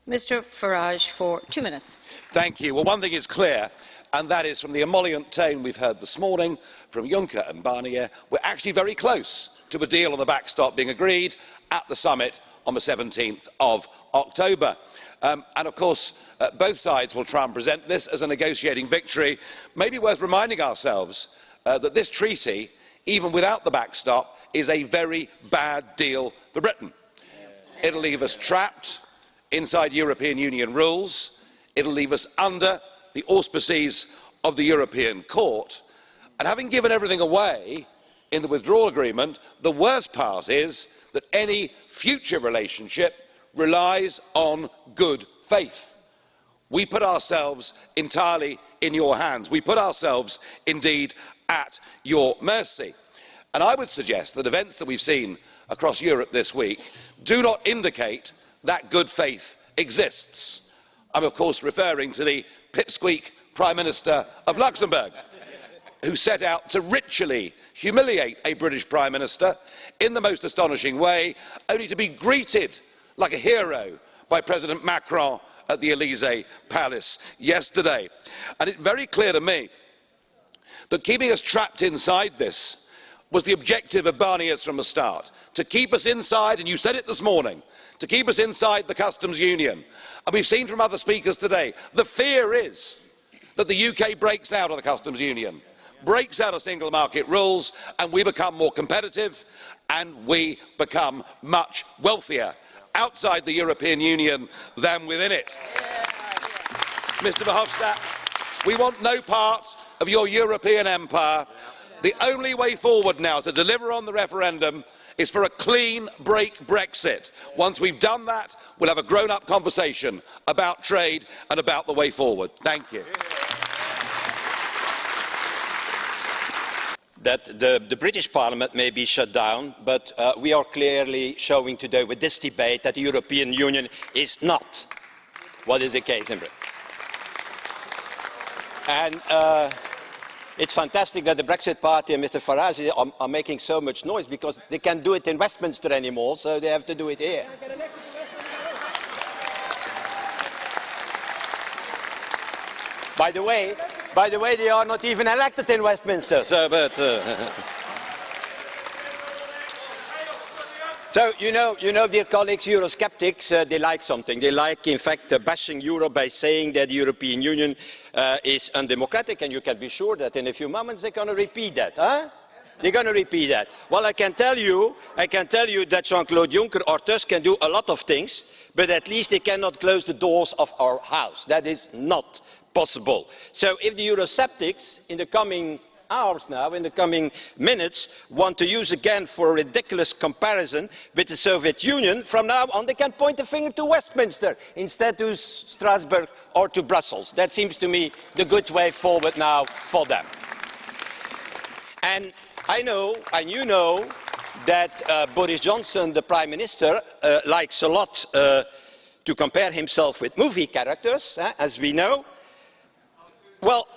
Mr Farage for 2 minutes. Thank you. Well, one thing is clear, and that is from the emollient tone we've heard this morning from Juncker and Barnier, we're actually very close to a deal on the backstop being agreed at the summit on the 17th of October. And of course, both sides will try and present this as a negotiating victory. Maybe worth reminding ourselves that this treaty, even without the backstop, is a very bad deal for Britain. It'll leave us trapped inside European Union rules. It'll leave us under the auspices of the European Court. And having given everything away in the withdrawal agreement, the worst part is that any future relationship relies on good faith. We put ourselves entirely in your hands. We put ourselves, indeed, at your mercy. And I would suggest that events that we've seen across Europe this week do not indicate that good faith exists. I'm, of course, referring to the pipsqueak Prime Minister of Luxembourg, who set out to ritually humiliate a British Prime Minister in the most astonishing way, only to be greeted like a hero by President Macron at the Elysee Palace yesterday. And it's very clear to me that keeping us trapped inside this was the objective of Barnier's from the start, to keep us inside, and you said it this morning, to keep us inside the customs union. And we've seen from other speakers today, the fear is that the UK breaks out of the customs union, breaks out of single market rules, and we become more competitive and we become much wealthier outside the European Union than within it. Mr Verhofstadt, we want no part of your European empire. The only way forward now to deliver on the referendum is for a clean break Brexit. Once we've done that, we'll have a grown-up conversation about trade and about the way forward. Thank you. That the British Parliament may be shut down, but we are clearly showing today with this debate that the European Union is not what is the case in Britain. And it's fantastic that the Brexit Party and Mr Farage are making so much noise, because they can't do it in Westminster anymore, so they have to do it here. By the way, they are not even elected in Westminster. So, so you know, dear colleagues, Eurosceptics, they like something. They like, in fact, bashing Europe by saying that the European Union is undemocratic, and you can be sure that in a few moments they're going to repeat that. Huh? They're going to repeat that. Well, I can tell you that Jean-Claude Juncker or Tusk can do a lot of things, but at least they cannot close the doors of our house. That is not possible. So if the Eurosceptics in the coming hours now, in the coming minutes, want to use again for a ridiculous comparison with the Soviet Union, from now on they can point the finger to Westminster instead to Strasbourg or to Brussels. That seems to me the good way forward now for them. And I know, and you know, that Boris Johnson, the Prime Minister, likes a lot to compare himself with movie characters, as we know. Well,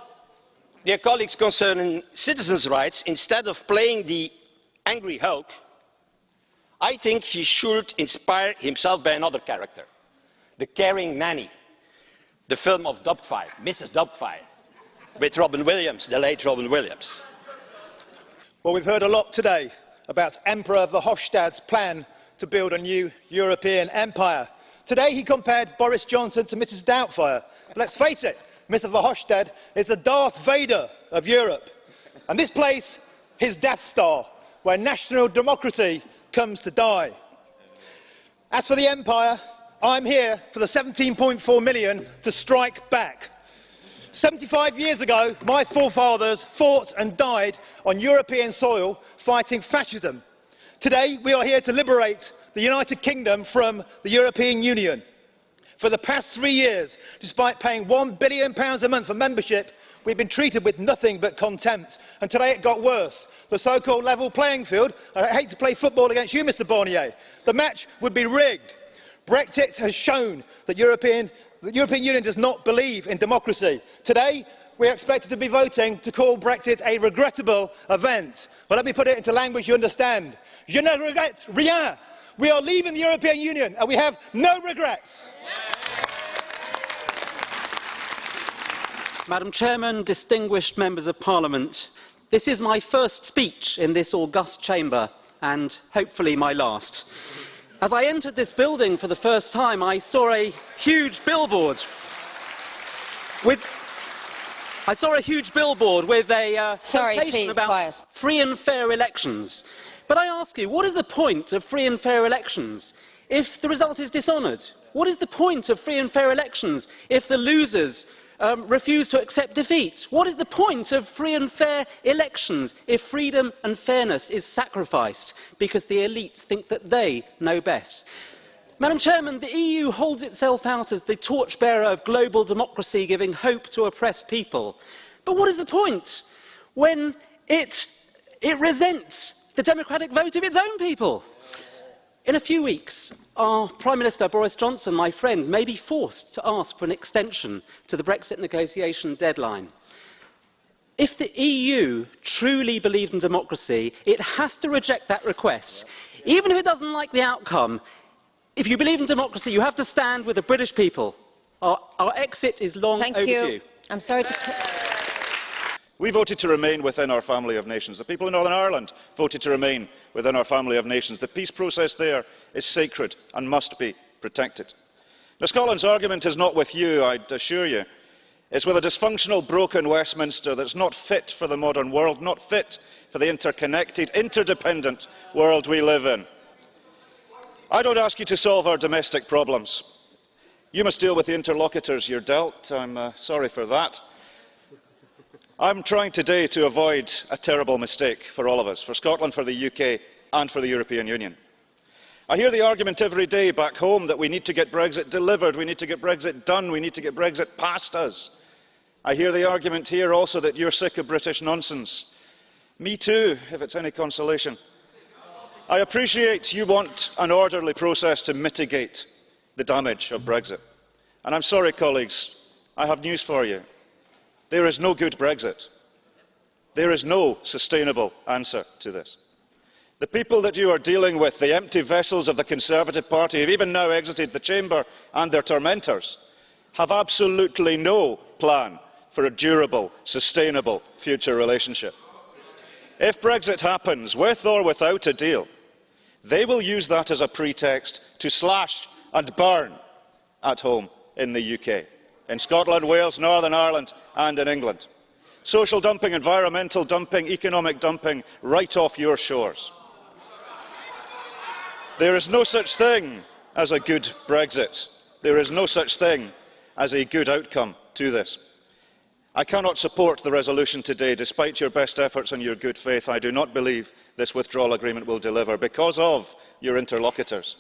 dear colleagues, concerning citizens' rights, instead of playing the angry Hulk, I think he should inspire himself by another character, the caring nanny, the film of Doubtfire, Mrs. Doubtfire, with Robin Williams, the late Robin Williams. Well, we've heard a lot today about Emperor Verhofstadt's plan to build a new European empire. Today he compared Boris Johnson to Mrs. Doubtfire. But let's face it, Mr Verhofstadt is the Darth Vader of Europe. And this place, his Death Star, where national democracy comes to die. As for the empire, I'm here for the 17.4 million to strike back. 75 years ago, my forefathers fought and died on European soil fighting fascism. Today, we are here to liberate the United Kingdom from the European Union. For the past 3 years, despite paying £1 billion a month for membership, we've been treated with nothing but contempt. And today it got worse. The so-called level playing field, I hate to play football against you, Mr Barnier, the match would be rigged. Brexit has shown that the European Union does not believe in democracy. Today, we are expected to be voting to call Brexit a regrettable event. Well, let me put it into language you understand. Je ne regrette rien. We are leaving the European Union and we have no regrets. Madam Chairman, distinguished members of Parliament, this is my first speech in this august chamber and hopefully my last. As I entered this building for the first time, I saw a huge billboard with a quotation about free and fair elections. But I ask you, what is the point of free and fair elections if the result is dishonoured? What is the point of free and fair elections if the losers refuse to accept defeat? What is the point of free and fair elections if freedom and fairness is sacrificed because the elites think that they know best? Madam Chairman, the EU holds itself out as the torchbearer of global democracy, giving hope to oppressed people. But what is the point when it resents the democratic vote of its own people? In a few weeks, our Prime Minister Boris Johnson, my friend, may be forced to ask for an extension to the Brexit negotiation deadline. If the EU truly believes in democracy, it has to reject that request, even if it doesn't like the outcome. If you believe in democracy, you have to stand with the British people. Our exit is long overdue. Thank you. I'm sorry to... We voted to remain within our family of nations. The people of Northern Ireland voted to remain within our family of nations. The peace process there is sacred and must be protected. Now, Scotland's argument is not with you, I'd assure you. It's with a dysfunctional, broken Westminster that's not fit for the modern world, not fit for the interconnected, interdependent world we live in. I don't ask you to solve our domestic problems. You must deal with the interlocutors you're dealt. I'm sorry for that. I'm trying today to avoid a terrible mistake for all of us, for Scotland, for the UK and for the European Union. I hear the argument every day back home that we need to get Brexit delivered, we need to get Brexit done, we need to get Brexit past us. I hear the argument here also that you're sick of British nonsense. Me too, if it's any consolation. I appreciate you want an orderly process to mitigate the damage of Brexit. And I'm sorry, colleagues, I have news for you. There is no good Brexit. There is no sustainable answer to this. The people that you are dealing with, the empty vessels of the Conservative Party, have even now exited the chamber, and their tormentors, have absolutely no plan for a durable, sustainable future relationship. If Brexit happens, with or without a deal, they will use that as a pretext to slash and burn at home in the UK, in Scotland, Wales, Northern Ireland and in England. Social dumping, environmental dumping, economic dumping, right off your shores. There is no such thing as a good Brexit. There is no such thing as a good outcome to this. I cannot support the resolution today, despite your best efforts and your good faith. I do not believe this withdrawal agreement will deliver, because of your interlocutors.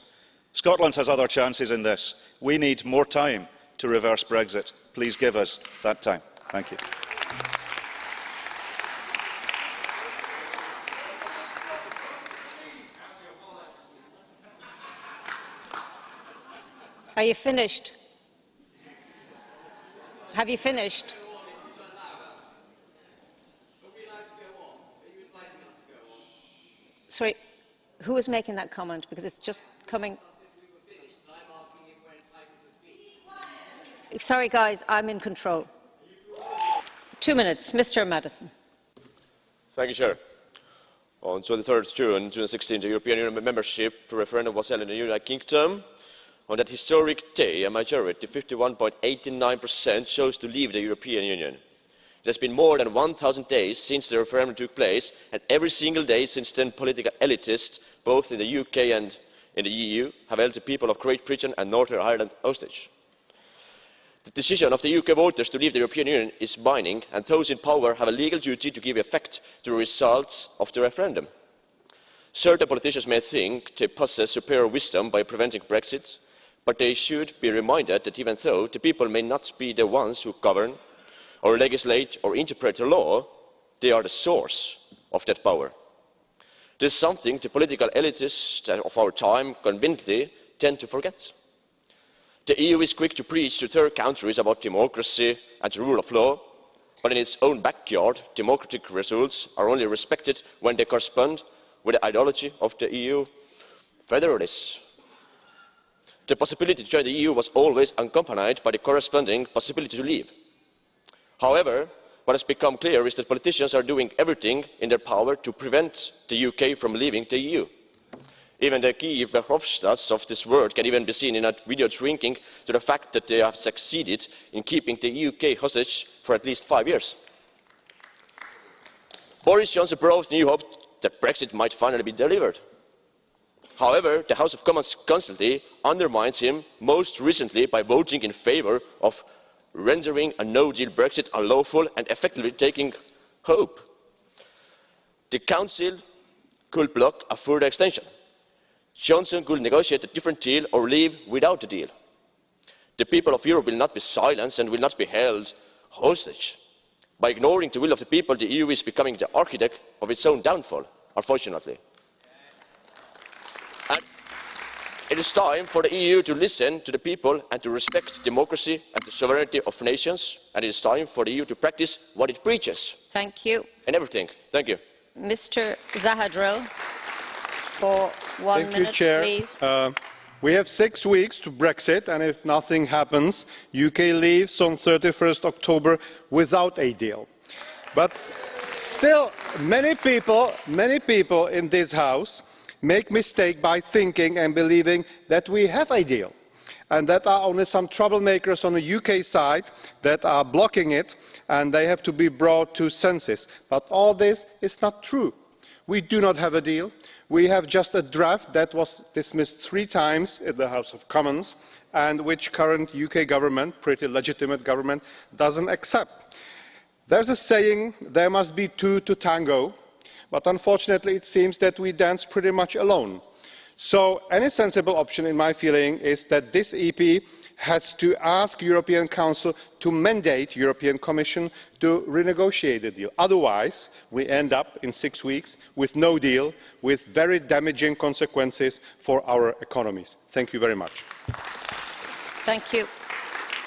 Scotland has other chances in this. We need more time to reverse Brexit. Please give us that time. Thank you. Are you finished? Have you finished? Sorry, who was making that comment? Because it's just coming... Sorry, guys, I'm in control. 2 minutes. Mr. Madison. Thank you, Chair. On 23rd June 2016, the European Union membership referendum was held in the United Kingdom. On that historic day, a majority, 51.89%, chose to leave the European Union. It has been more than 1,000 days since the referendum took place, and every single day since then, political elitists, both in the UK and in the EU, have held the people of Great Britain and Northern Ireland hostage. The decision of the UK voters to leave the European Union is binding, and those in power have a legal duty to give effect to the results of the referendum. Certain politicians may think they possess superior wisdom by preventing Brexit, but they should be reminded that even though the people may not be the ones who govern, or legislate or interpret the law, they are the source of that power. This is something the political elitists of our time conveniently tend to forget. The EU is quick to preach to third countries about democracy and the rule of law, but in its own backyard, democratic results are only respected when they correspond with the ideology of the EU federalists. The possibility to join the EU was always accompanied by the corresponding possibility to leave. However, what has become clear is that politicians are doing everything in their power to prevent the UK from leaving the EU. Even the key Verhofstadts of this world can even be seen in a video drinking to the fact that they have succeeded in keeping the UK hostage for at least 5 years. Boris Johnson promised new hope that Brexit might finally be delivered. However, the House of Commons constantly undermines him, most recently by voting in favour of rendering a no-deal Brexit unlawful and effectively taking hope. The Council could block a further extension. Johnson could negotiate a different deal or leave without a deal. The people of Europe will not be silenced and will not be held hostage. By ignoring the will of the people, the EU is becoming the architect of its own downfall, unfortunately. And it is time for the EU to listen to the people and to respect democracy and the sovereignty of nations. And it is time for the EU to practice what it preaches. Thank you. And everything. Thank you. Mr. Zahradril, for 1 minute, please. We have 6 weeks to Brexit, and if nothing happens, UK leaves on 31st October without a deal. But still, many people in this House make mistake by thinking and believing that we have a deal, and that there are only some troublemakers on the UK side that are blocking it, and they have to be brought to senses. But all this is not true. We do not have a deal. We have just a draft that was dismissed 3 times in the House of Commons and which current UK government, pretty legitimate government, doesn't accept. There's a saying, there must be 2 to tango, but unfortunately it seems that we dance pretty much alone. So any sensible option, in my feeling, is that this EP has to ask European Council to mandate European Commission to renegotiate the deal. Otherwise, we end up in 6 weeks with no deal, with very damaging consequences for our economies. Thank you very much. Thank you.